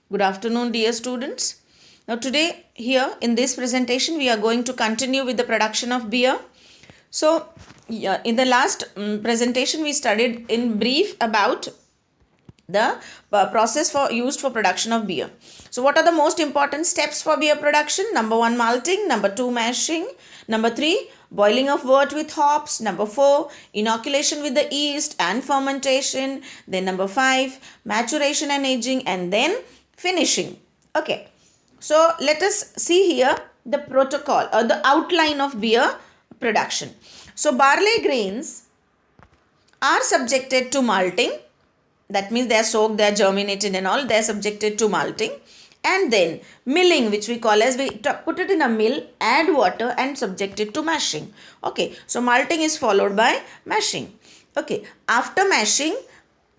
Good afternoon, dear students. Now, today, here in this presentation, we are going to continue with the production of beer. So, in the last presentation, we studied in brief about the process used for production of beer. So, what are the most important steps for beer production? Number 1, malting. Number 2, mashing. Number 3, boiling of wort with hops. Number 4, inoculation with the yeast and fermentation. Then number 5, maturation and aging, and then finishing. Okay, so let us see here the protocol or the outline of beer production. So barley grains are subjected to malting. That means they are soaked, they are germinated and all, they are subjected to malting. And then milling, which we call as, we put it in a mill, add water and subject it to mashing. Okay, so malting is followed by mashing. Okay, after mashing,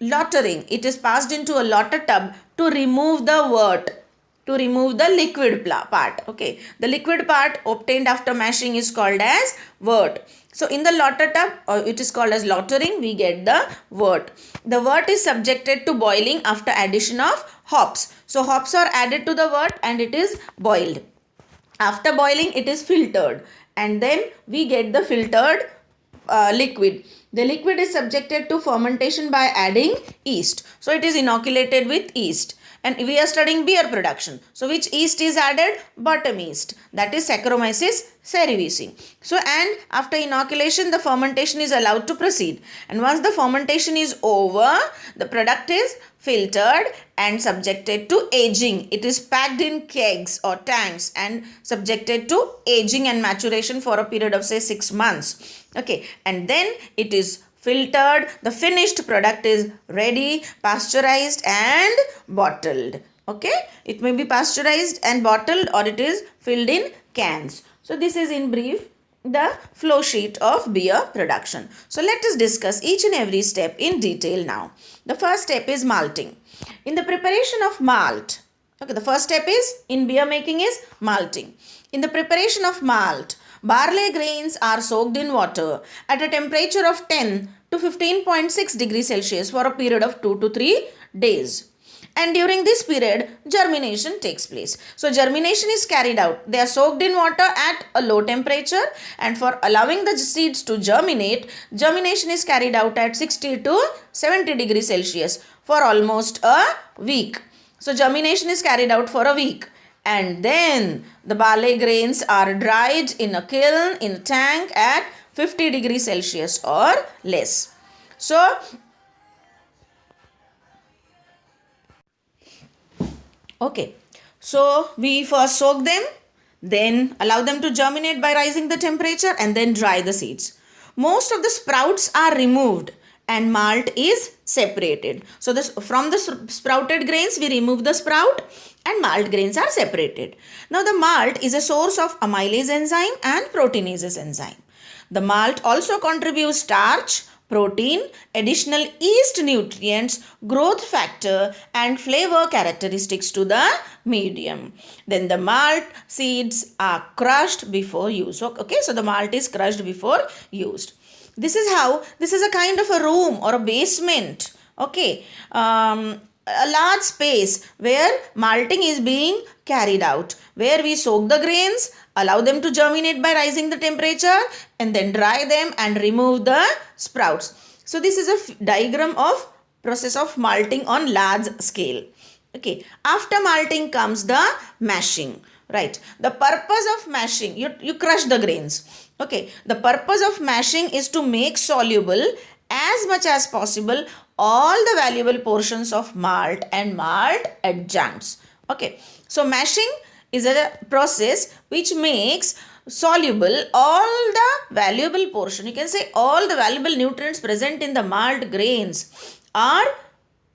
lautering, it is passed into a lauter tub to remove the wort, to remove the liquid part. Okay, the liquid part obtained after mashing is called as wort. So in the lauter tub, it is called as lautering, we get the wort. The wort is subjected to boiling after addition of hops. So hops are added to the wort and it is boiled. After boiling, it is filtered and then we get the filtered liquid. The liquid is subjected to fermentation by adding yeast. So it is inoculated with yeast. And we are studying beer production. So which yeast is added? Bottom yeast. That is Saccharomyces cerevisiae. So and after inoculation, the fermentation is allowed to proceed. And once the fermentation is over, the product is filtered and subjected to aging. It is packed in kegs or tanks and subjected to aging and maturation for a period of say 6 months. Okay, and then it is filtered. The finished product is ready, pasteurized and bottled. Okay, it may be pasteurized and bottled or it is filled in cans. So this is in brief the flow sheet of beer production. So let us discuss each and every step in detail now. The first step is malting. In the preparation of malt, okay, the first step is in beer making is malting. In the preparation of malt, barley grains are soaked in water at a temperature of 10 to 15.6 degrees Celsius for a period of 2 to 3 days. And during this period, germination takes place. So germination is carried out. They are soaked in water at a low temperature, and for allowing the seeds to germinate, germination is carried out at 60 to 70 degrees Celsius for almost a week. So germination is carried out for a week. And then the barley grains are dried in a kiln, in a tank at 50 degrees Celsius or less. So okay, so we first soak them, then allow them to germinate by raising the temperature and then dry the seeds. Most of the sprouts are removed and malt is separated. So this, from the sprouted grains, we remove the sprout and malt grains are separated. Now the malt is a source of amylase enzyme and proteinase enzyme. The malt also contributes starch, protein, additional yeast nutrients, growth factor and flavor characteristics to the medium. Then the malt seeds are crushed before use. Okay, so the malt is crushed before used. This is a kind of a room or a basement. Okay, a large space where malting is being carried out, where we soak the grains, allow them to germinate by raising the temperature and then dry them and remove the sprouts. So this is a diagram of process of malting on large scale. Okay, after malting comes the mashing. Right, the purpose of mashing, you crush the grains. Okay, the purpose of mashing is to make soluble as much as possible all the valuable portions of malt and malt adjuncts. Okay, so mashing is a process which makes soluble all the valuable portion. You can say all the valuable nutrients present in the malt grains are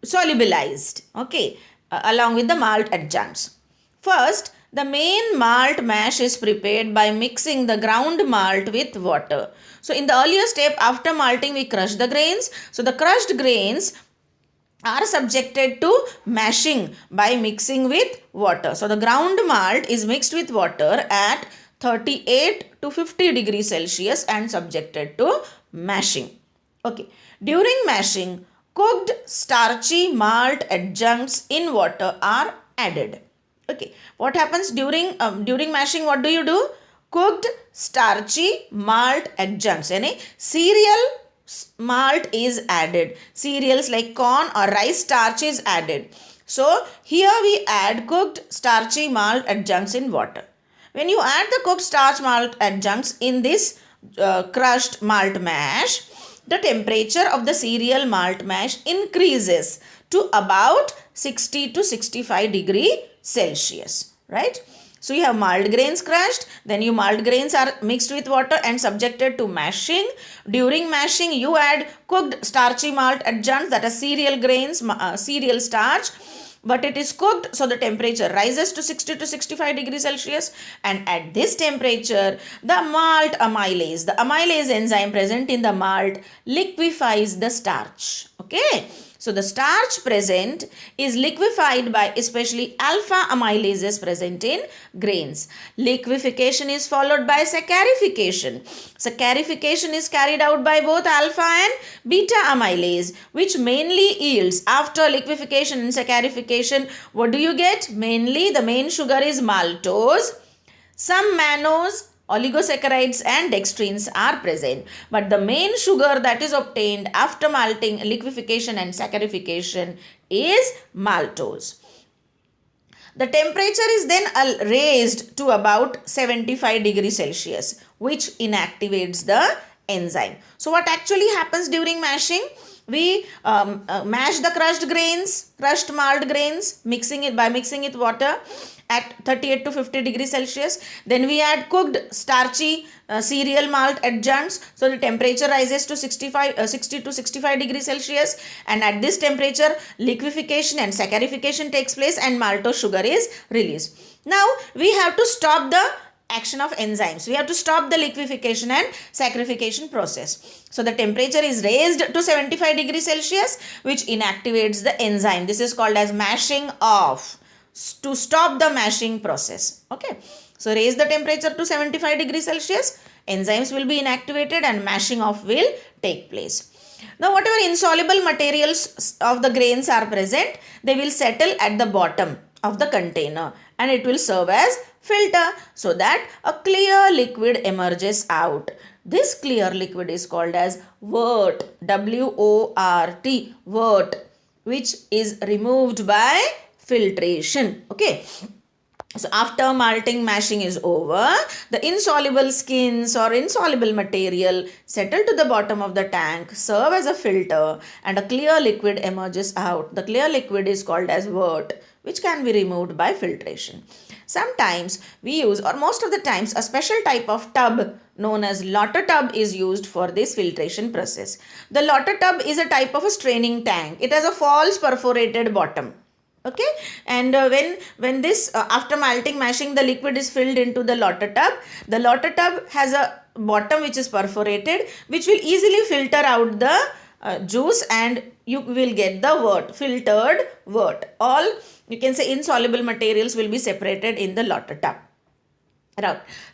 solubilized. Okay, along with the malt adjuncts. First, the main malt mash is prepared by mixing the ground malt with water. So in the earlier step, after malting, we crush the grains. So the crushed grains are subjected to mashing by mixing with water. So the ground malt is mixed with water at 38 to 50 degrees Celsius and subjected to mashing. Okay, during mashing, cooked starchy malt adjuncts in water are added. Okay, what happens during mashing? What do you do? Cooked starchy malt adjuncts, any cereal malt is added. Cereals like corn or rice starch is added. So here we add cooked starchy malt adjuncts in water. When you add the cooked starch malt adjuncts in this crushed malt mash, the temperature of the cereal malt mash increases to about 60 to 65 degree Celsius, right? So you have malt grains crushed, then your malt grains are mixed with water and subjected to mashing. During mashing, you add cooked starchy malt adjuncts, that are cereal grains, cereal starch, but it is cooked, so the temperature rises to 60 to 65 degrees Celsius, and at this temperature the malt amylase, the amylase enzyme present in the malt, liquefies the starch. Okay, so the starch present is liquefied by especially alpha amylases present in grains. Liquefaction is followed by saccharification. Saccharification is carried out by both alpha and beta amylase, which mainly yields, after liquefaction and saccharification, what do you get? Mainly the main sugar is maltose, some mannose, oligosaccharides and dextrins are present, but the main sugar that is obtained after malting, liquefaction and saccharification is maltose. The temperature is then raised to about 75 degrees Celsius, which inactivates the enzyme. So what actually happens during mashing? We mash the crushed malt grains, mixing it with water at 38 to 50 degrees Celsius. Then we add cooked starchy cereal malt adjuncts. So the temperature rises to 60 to 65 degrees Celsius, and at this temperature liquefaction and saccharification takes place and maltose sugar is released. Now we have to stop the action of enzymes. We have to stop the liquefaction and saccharification process. So the temperature is raised to 75 degrees Celsius, which inactivates the enzyme. This is called as mashing off, to stop the mashing process. Okay, so raise the temperature to 75 degrees Celsius, enzymes will be inactivated and mashing off will take place. Now whatever insoluble materials of the grains are present, they will settle at the bottom of the container and it will serve as filter, so that a clear liquid emerges out. This clear liquid is called as wort, W-O-R-T, wort, which is removed by filtration. Okay, so after malting, mashing is over, the insoluble skins or insoluble material settle to the bottom of the tank, serve as a filter, and a clear liquid emerges out. The clear liquid is called as wort, which can be removed by filtration. Sometimes we use, or most of the times, a special type of tub known as Lotter tub is used for this filtration process. The Lotter tub is a type of a straining tank. It has a false perforated bottom. Okay, and when this after malting, mashing, the liquid is filled into the Lotter tub. The Lotter tub has a bottom which is perforated, which will easily filter out the juice, and you will get the wort, filtered wort. All, you can say, insoluble materials will be separated in the Lotter tub.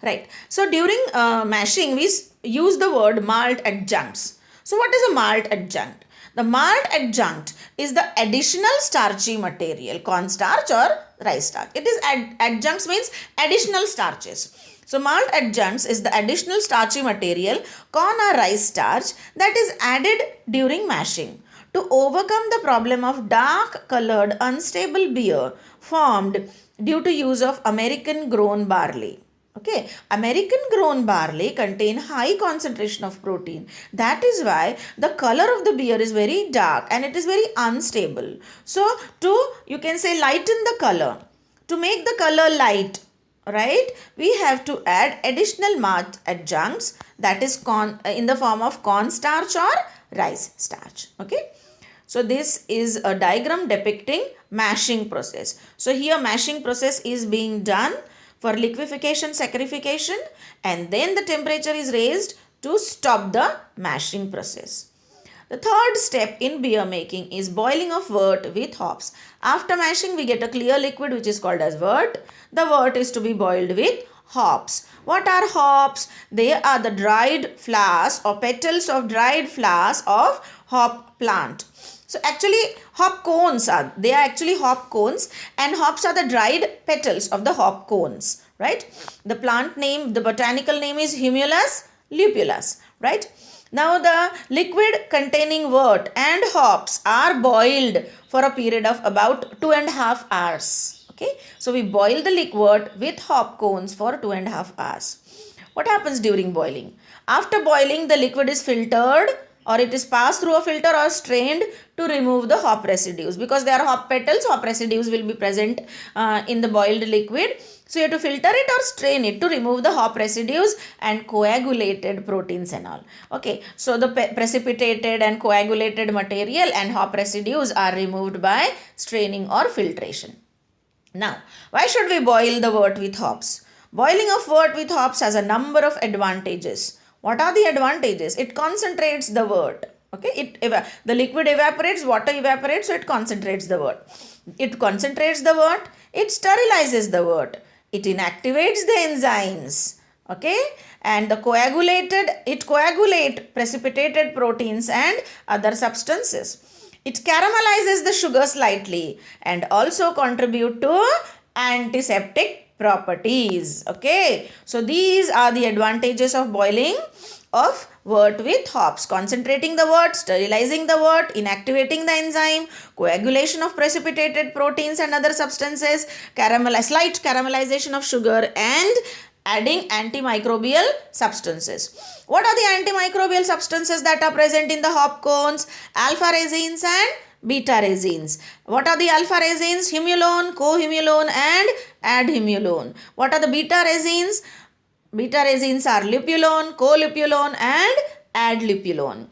Right. So during mashing, we use the word malt adjuncts. So what is a malt adjunct? The malt adjunct is the additional starchy material, cornstarch or rice starch. It is adjuncts means additional starches. So malt adjuncts is the additional starchy material, corn or rice starch, that is added during mashing to overcome the problem of dark colored unstable beer formed due to use of American grown barley. Okay, American grown barley contain high concentration of protein. That is why the color of the beer is very dark and it is very unstable. So you can say, lighten the color, to make the color light, right, we have to add additional malt adjuncts, that is in the form of cornstarch or rice starch. Okay, so this is a diagram depicting mashing process. So here mashing process is being done for liquefaction, saccharification, and then the temperature is raised to stop the mashing process. The third step in beer making is boiling of wort with hops. After mashing, we get a clear liquid which is called as wort. The wort is to be boiled with hops. What are hops? They are the dried flowers or petals of dried flowers of hop plant. So actually hop cones are actually hop cones, and hops are the dried petals of the hop cones, right? The plant name, the botanical name is Humulus lupulus, right? Now the liquid containing wort and hops are boiled for a period of about 2.5 hours. Okay, so we boil the liquid with hop cones for 2.5 hours. What happens during boiling? After boiling, the liquid is filtered, or it is passed through a filter or strained to remove the hop residues. Because they are hop petals, hop residues will be present in the boiled liquid. So you have to filter it or strain it to remove the hop residues and coagulated proteins and all. Okay, so the precipitated and coagulated material and hop residues are removed by straining or filtration. Now, why should we boil the wort with hops? Boiling of wort with hops has a number of advantages. What are the advantages? It concentrates the wort. Okay, the liquid evaporates, water evaporates, so it concentrates the wort. It concentrates the wort, it sterilizes the wort, it inactivates the enzymes. Okay, and it coagulate precipitated proteins and other substances. It caramelizes the sugar slightly and also contribute to antiseptic properties. Okay, so these are the advantages of boiling of wort with hops: concentrating the wort, sterilizing the wort, inactivating the enzyme, coagulation of precipitated proteins and other substances, slight caramelization of sugar, and adding antimicrobial substances. What are the antimicrobial substances that are present in the hop cones? Alpha resins and beta resins. What are the alpha resins? Humulone, cohumulone and adhumulone. What are the beta resins? Beta resins are lupulone, colupulone and adlupulone.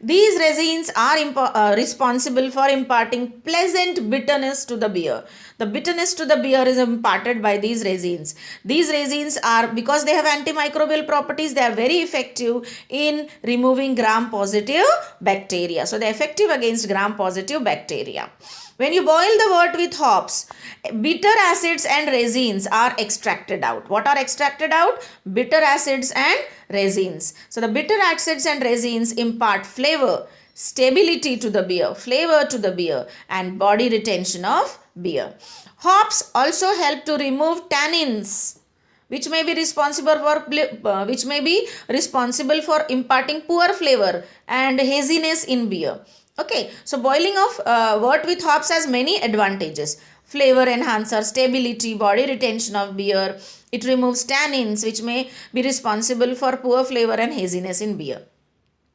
These resins are responsible for imparting pleasant bitterness to the beer. The bitterness to the beer is imparted by these resins. These resins are, because they have antimicrobial properties, they are very effective in removing gram-positive bacteria. So they are effective against gram-positive bacteria. When you boil the wort with hops, bitter acids and resins are extracted out. What are extracted out? Bitter acids and resins. So the bitter acids and resins impart flavor, stability to the beer, flavor to the beer, and body retention of beer. Hops also help to remove tannins, which may be responsible for imparting poor flavor and haziness in beer. Okay, so boiling of wort with hops has many advantages: flavor enhancer, stability, body retention of beer. It removes tannins, which may be responsible for poor flavor and haziness in beer.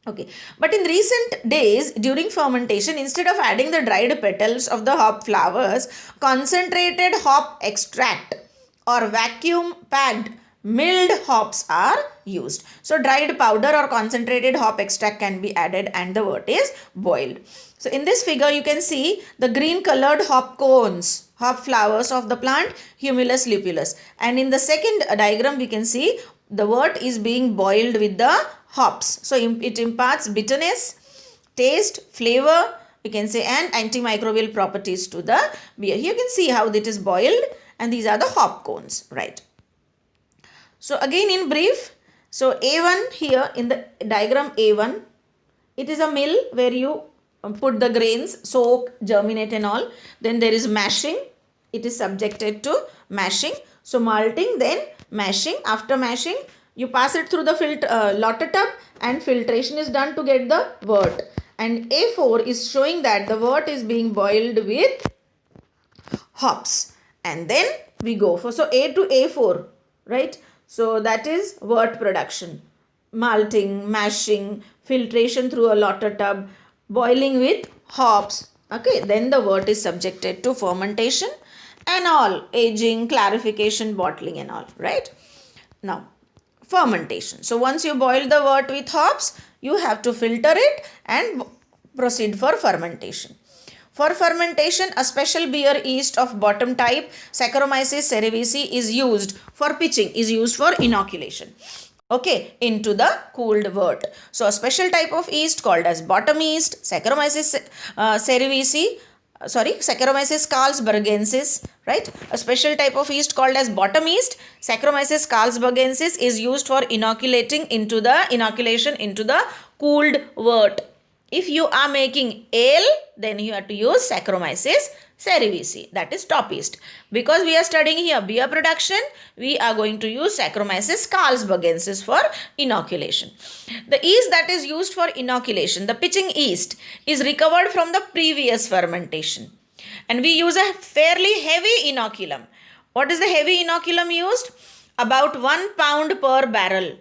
Okay, but in recent days, during fermentation, instead of adding the dried petals of the hop flowers, concentrated hop extract or vacuum packed milled hops are used. So dried powder or concentrated hop extract can be added and the wort is boiled. So in this figure you can see the green colored hop cones, hop flowers of the plant Humulus lupulus, and in the second diagram we can see the wort is being boiled with the hops. So it imparts bitterness, taste, flavor, you can say, and antimicrobial properties to the beer. Here you can see how it is boiled, and these are the hop cones, right? So again in brief, so A1 here in the diagram A1, it is a mill where you put the grains, soak, germinate and all. Then there is mashing. It is subjected to mashing. So malting, then mashing. After mashing, you pass it through the lotter tub and filtration is done to get the wort. And A4 is showing that the wort is being boiled with hops. And then we go for, so A to A4, right? So that is wort production. Malting, mashing, filtration through a lotter tub, boiling with hops. Okay, then the wort is subjected to fermentation and all, aging, clarification, bottling and all, right? Now, fermentation. So once you boil the wort with hops, you have to filter it and proceed for fermentation. For fermentation, a special beer yeast of bottom type, Saccharomyces cerevisiae, is used for pitching, is used for inoculation, okay, into the cooled wort. So a special type of yeast called as bottom yeast, Saccharomyces cerevisiae, Saccharomyces carlsbergensis, right? A special type of yeast called as bottom yeast, Saccharomyces carlsbergensis, is used for inoculation into the cooled wort. If you are making ale, then you have to use Saccharomyces cerevisiae, that is top yeast. Because we are studying here beer production, we are going to use Saccharomyces carlsbergensis for inoculation. The yeast that is used for inoculation, the pitching yeast, is recovered from the previous fermentation. And we use a fairly heavy inoculum. What is the heavy inoculum used? About 1 pound per barrel.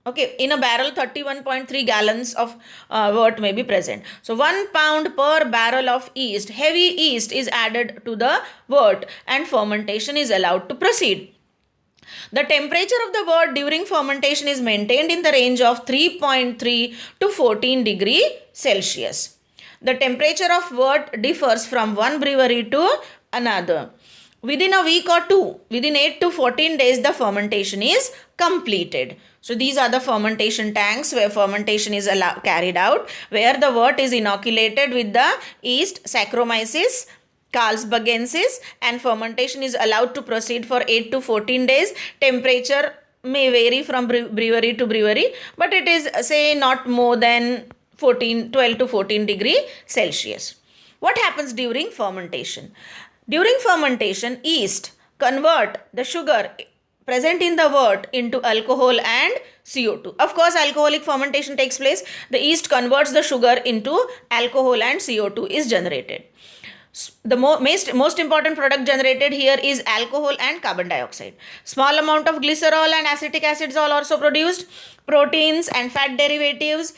Okay, in a barrel 31.3 gallons of wort may be present. So 1 pound per barrel of yeast, heavy yeast is added to the wort and fermentation is allowed to proceed. The temperature of the wort during fermentation is maintained in the range of 3.3 to 14 degree Celsius. The temperature of wort differs from one brewery to another. Within a week or two, within 8 to 14 days, the fermentation is completed. So these are the fermentation tanks where fermentation is carried out, where the wort is inoculated with the yeast Saccharomyces carlsbergensis and fermentation is allowed to proceed for 8 to 14 days. Temperature may vary from brewery to brewery, but it is say not more than 12 to 14 degree Celsius. What happens during fermentation? During fermentation, yeast convert the sugar present in the wort into alcohol and CO2. Of course, alcoholic fermentation takes place. The yeast converts the sugar into alcohol and CO2 is generated. The most important product generated here is alcohol and carbon dioxide. Small amount of glycerol and acetic acids are also produced. Proteins and fat derivatives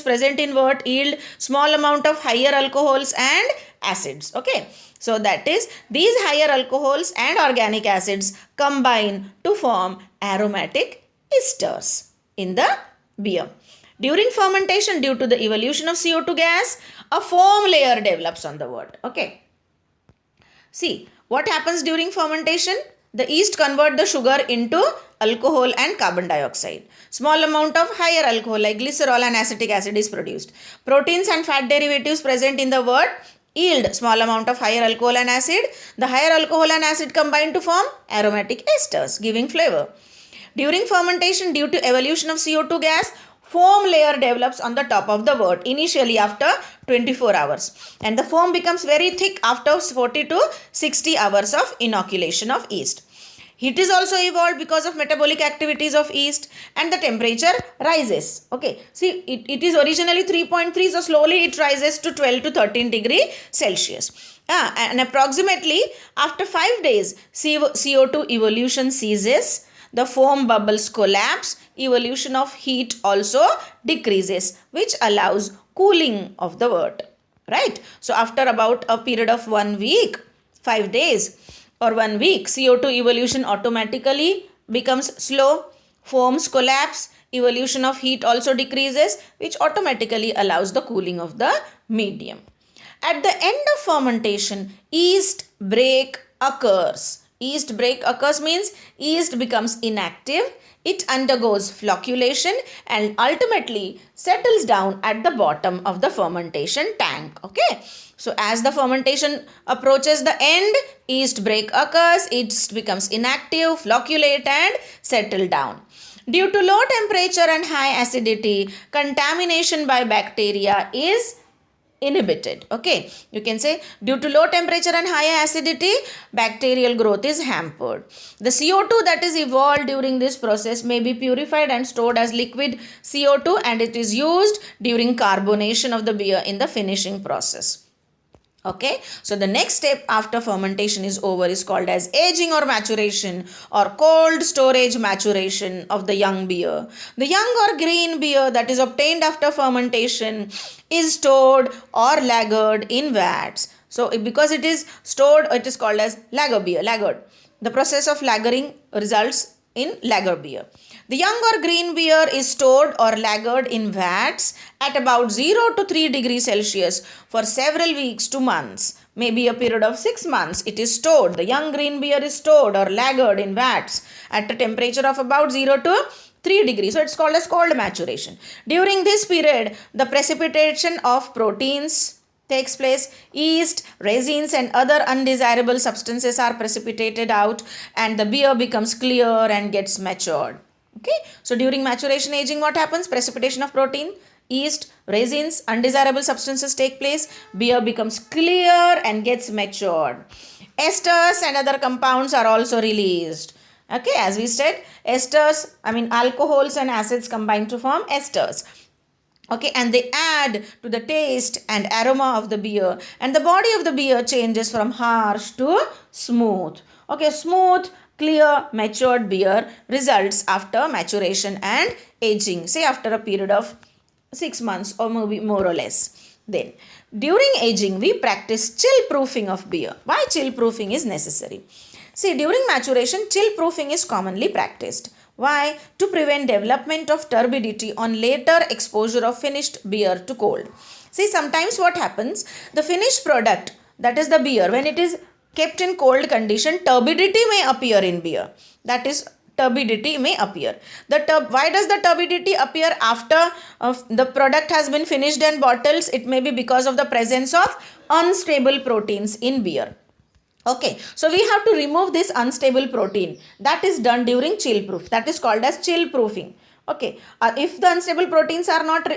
present in wort yield small amount of higher alcohols and acids. Okay. So that is, these higher alcohols and organic acids combine to form aromatic esters in the beer. During fermentation, due to the evolution of CO2 gas, a foam layer develops on the wort. Okay. See, what happens during fermentation? The yeast convert the sugar into alcohol and carbon dioxide. Small amount of higher alcohol like glycerol and acetic acid is produced. Proteins and fat derivatives present in the wort yield small amount of higher alcohol and acid. The higher alcohol and acid combine to form aromatic esters, giving flavor. During fermentation, due to evolution of CO2 gas, foam layer develops on the top of the wort initially after 24 hours. And the foam becomes very thick after 40 to 60 hours of inoculation of yeast. Heat is also evolved because of metabolic activities of yeast and the temperature rises. Okay, see it is originally 3.3, so slowly it rises to 12 to 13 degree Celsius. And approximately after 5 days, CO2 evolution ceases, the foam bubbles collapse, evolution of heat also decreases, which allows cooling of the wort. Right? So after about a period of 1 week, 5 days, or 1 week, CO2 evolution automatically becomes slow, foams collapse, evolution of heat also decreases, which automatically allows the cooling of the medium. At the end of fermentation, yeast break occurs. Yeast break occurs means yeast becomes inactive. It undergoes flocculation and ultimately settles down at the bottom of the fermentation tank. Okay. So as the fermentation approaches the end, yeast break occurs, it becomes inactive, flocculate and settle down. Due to low temperature and high acidity, contamination by bacteria is inhibited. Okay, you can say due to low temperature and high acidity, bacterial growth is hampered. The CO2 that is evolved during this process may be purified and stored as liquid CO2, and it is used during carbonation of the beer in the finishing process. Okay, so the next step after fermentation is over is called as aging or maturation or cold storage maturation of the young beer. The young or green beer that is obtained after fermentation is stored or lagered in vats. So because it is stored, it is called as lager beer, lagered. The process of lagering results in lager beer. The young or green beer is stored or lagered in vats at about 0 to 3 degrees Celsius for several weeks to months. Maybe a period of 6 months it is stored. The young green beer is stored or lagered in vats at a temperature of about 0 to 3 degrees. So it's called as cold maturation. During this period, the precipitation of proteins takes place. Yeast, resins and other undesirable substances are precipitated out and the beer becomes clear and gets matured. Okay, so during maturation aging, what happens? Precipitation of protein, yeast, resins, undesirable substances take place. Beer becomes clear and gets matured. Esters and other compounds are also released. Okay, as we said, esters, alcohols and acids combine to form esters. Okay, and they add to the taste and aroma of the beer, and the body of the beer changes from harsh to smooth. Okay, smooth, clear, matured beer results after maturation and aging, say after a period of 6 months or maybe more or less. Then, during aging, we practice chill proofing of beer. Why chill proofing is necessary? See, during maturation, chill proofing is commonly practiced. Why? To prevent development of turbidity on later exposure of finished beer to cold. See, sometimes what happens, the finished product, that is the beer, when it is kept in cold condition, turbidity may appear in beer. That is, turbidity may appear. Why does the turbidity appear after the product has been finished and bottled? It may be because of the presence of unstable proteins in beer. Okay, so we have to remove this unstable protein. That is done during chill proof. That is called as chill proofing. Okay, if the unstable proteins are not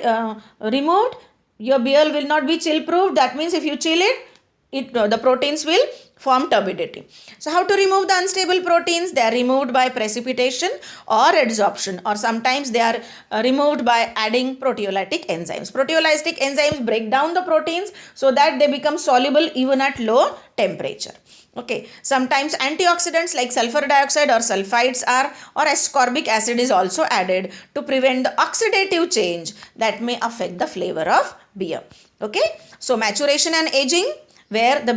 removed, your beer will not be chill proof. That means if you chill it, the proteins will form turbidity. So how to remove the unstable proteins? They are removed by precipitation or adsorption, or sometimes they are removed by adding proteolytic enzymes. Proteolytic enzymes break down the proteins so that they become soluble even at low temperature. Okay, sometimes antioxidants like sulfur dioxide or sulfides or ascorbic acid is also added to prevent the oxidative change that may affect the flavor of beer. Okay, so maturation and aging, where the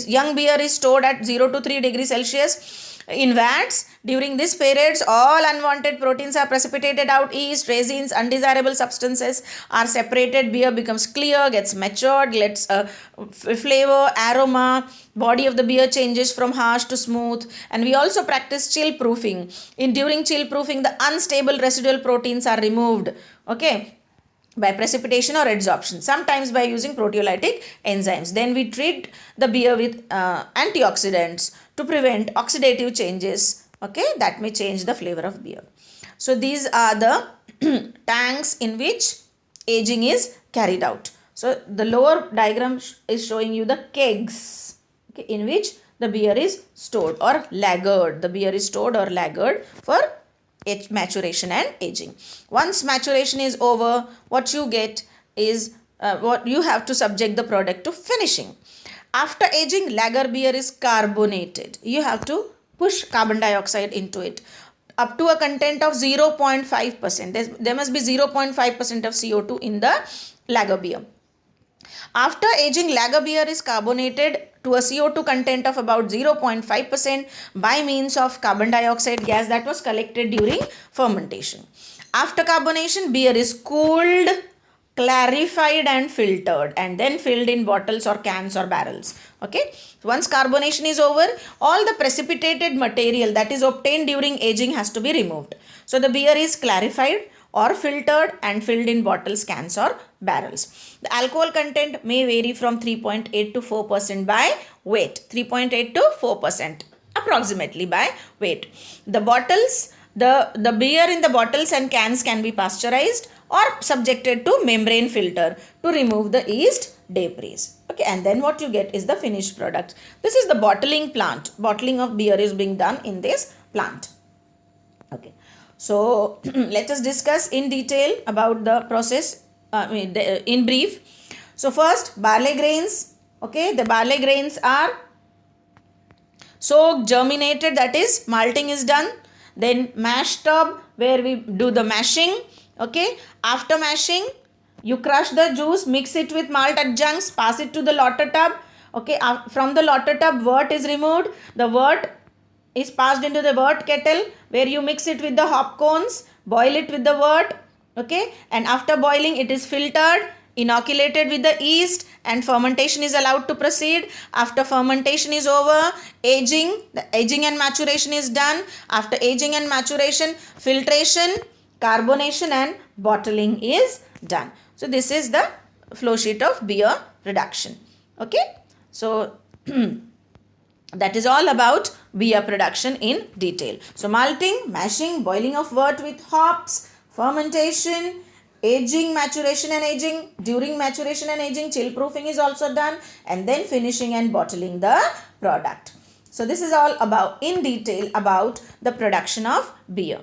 young beer is stored at 0 to 3 degrees Celsius in vats. During this periods, all unwanted proteins are precipitated out. Yeast, resins, undesirable substances are separated. Beer becomes clear, gets matured, gets flavor, aroma. Body of the beer changes from harsh to smooth. And we also practice chill proofing. During chill proofing, the unstable residual proteins are removed. Okay, by precipitation or adsorption, sometimes by using proteolytic enzymes. Then we treat the beer with antioxidants to prevent oxidative changes, okay, that may change the flavor of beer. So these are the tanks in which aging is carried out. So the lower diagram is showing you the kegs, okay, in which the beer is stored or lagered. The beer is stored or lagered for maturation and aging. Once maturation is over, what you get is what you have to subject the product to finishing. After aging, lager beer is carbonated. You have to push carbon dioxide into it up to a content of 0.5%. There must be 0.5% of CO2 in the lager beer. After aging, lager beer is carbonated to a CO2 content of about 0.5% by means of carbon dioxide gas that was collected during fermentation. After carbonation, beer is cooled, clarified and filtered, and then filled in bottles or cans or barrels. Okay, once carbonation is over, all the precipitated material that is obtained during aging has to be removed. So the beer is clarified or filtered and filled in bottles, cans or barrels. The alcohol content may vary from 3.8 to 4% by weight. 3.8 to 4% approximately by weight. The bottles, the beer in the bottles and cans can be pasteurized or subjected to membrane filter to remove the yeast debris. Okay, and then what you get is the finished product. This is the bottling plant. Bottling of beer is being done in this plant. Okay, so let us discuss in detail about the process in brief. So first, barley grains. Okay, the barley grains are soaked, germinated, that is malting is done. Then mash tub, where we do the mashing. Okay, after mashing, you crush the juice, mix it with malt adjuncts, pass it to the lauter tub. Okay, from the lauter tub, wort is removed. The wort is passed into the wort kettle, where you mix it with the hop cones, boil it with the wort. Okay, and after boiling, it is filtered, inoculated with the yeast, and fermentation is allowed to proceed. After fermentation is over, the aging and maturation is done. After aging and maturation, filtration, carbonation and bottling is done. So this is the flow sheet of beer production. Okay, so that is all about beer production in detail. So malting, mashing, boiling of wort with hops, fermentation, aging, maturation and aging. During maturation and aging, chill proofing is also done, and then finishing and bottling the product. So this is all about in detail about the production of beer.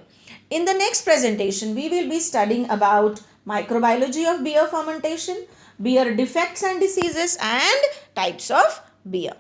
In the next presentation, we will be studying about microbiology of beer fermentation, beer defects and diseases, and types of beer.